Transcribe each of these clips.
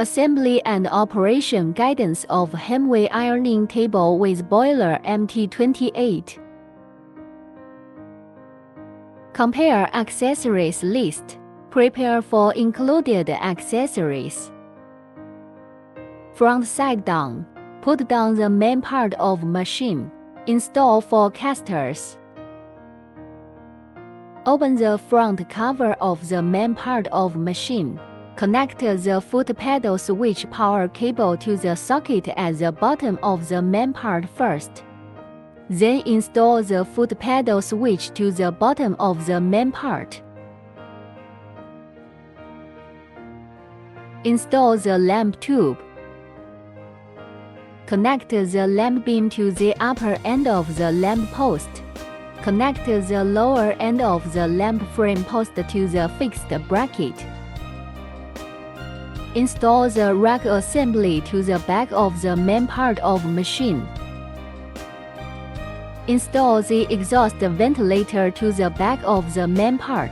Assembly and operation guidance of Hemway ironing table with boiler MT28. Compare accessories list. Prepare for included accessories. Front side down. Put down the main part of machine. Install for casters. Open the front cover of the main part of machine. Connect the foot pedal switch power cable to the socket at the bottom of the main part first. Then install the foot pedal switch to the bottom of the main part. Install the lamp tube. Connect the lamp beam to the upper end of the lamp post. Connect the lower end of the lamp frame post to the fixed bracket. Install the rack assembly to the back of the main part of machine. Install the exhaust ventilator to the back of the main part.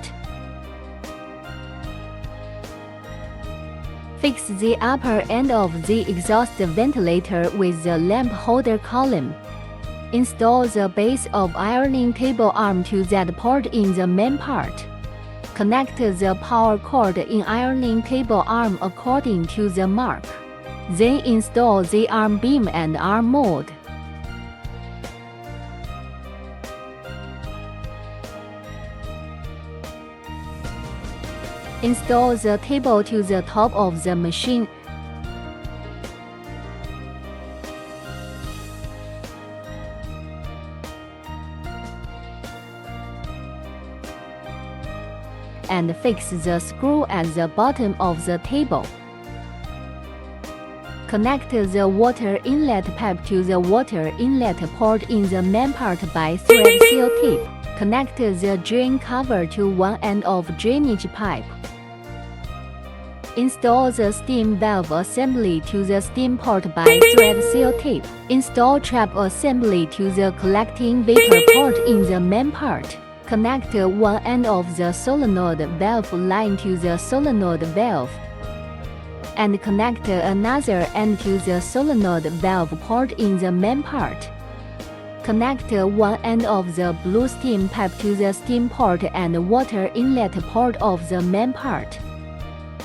Fix the upper end of the exhaust ventilator with the lamp holder column. Install the base of ironing table arm to that port in the main part. Connect the power cord in ironing table arm according to the mark. Then install the arm beam and arm mold. Install the table to the top of the machine. And fix the screw at the bottom of the table. Connect the water inlet pipe to the water inlet port in the main part by thread seal tape. Connect the drain cover to one end of drainage pipe. Install the steam valve assembly to the steam port by thread seal tape. Install trap assembly to the collecting vapor port in the main part. Connect one end of the solenoid valve line to the solenoid valve. And connect another end to the solenoid valve port in the main part. Connect one end of the blue steam pipe to the steam port and water inlet port of the main part.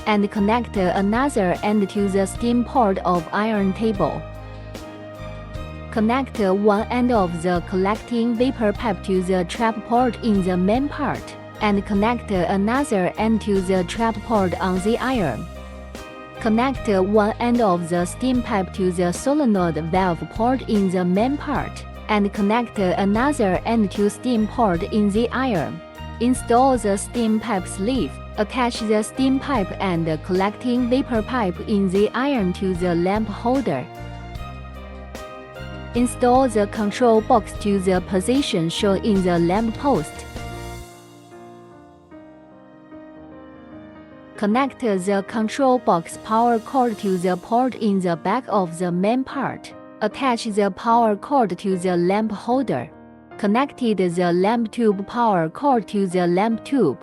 And connect another end to the steam port of iron table. Connect one end of the collecting vapor pipe to the trap port in the main part, and connect another end to the trap port on the iron. Connect one end of the steam pipe to the solenoid valve port in the main part, and connect another end to steam port in the iron. Install the steam pipe sleeve. Attach the steam pipe and collecting vapor pipe in the iron to the lamp holder. Install the control box to the position shown in the lamp post. Connect the control box power cord to the port in the back of the main part. Attach the power cord to the lamp holder. Connected the lamp tube power cord to the lamp tube.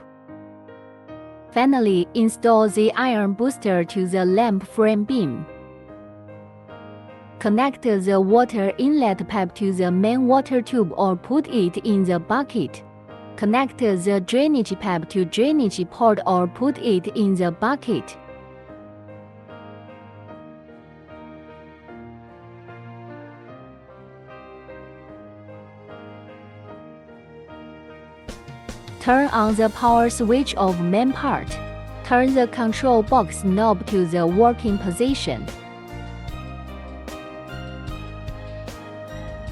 Finally, install the iron booster to the lamp frame beam. Connect the water inlet pipe to the main water tube or put it in the bucket. Connect the drainage pipe to drainage port or put it in the bucket. Turn on the power switch of main part. Turn the control box knob to the working position.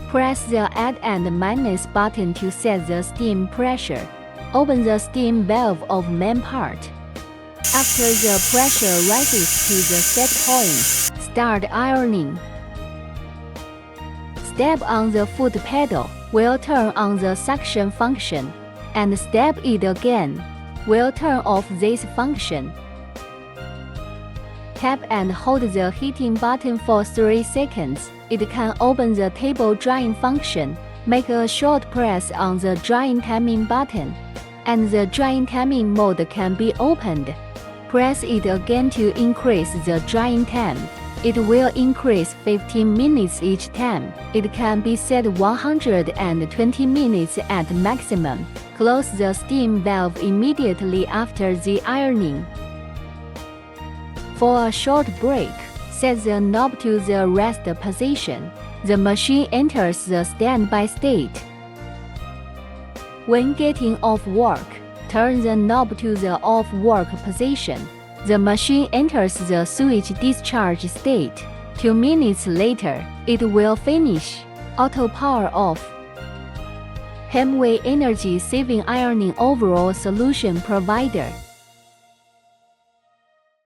Press the add and minus button to set the steam pressure. Open the steam valve of main part. After the pressure rises to the set point, start ironing. Step on the foot pedal, will turn on the suction function, and step it again, will turn off this function. Tap and hold the heating button for 3 seconds. It can open the table drying function. Make a short press on the drying timing button, and the drying timing mode can be opened. Press it again to increase the drying time. It will increase 15 minutes each time. It can be set 120 minutes at maximum. Close the steam valve immediately after the ironing. For a short break, set the knob to the rest position. The machine enters the standby state. When getting off work, turn the knob to the off work position. The machine enters the switch discharge state. 2 minutes later, it will finish. Auto power off. Hemway energy saving ironing overall solution provider.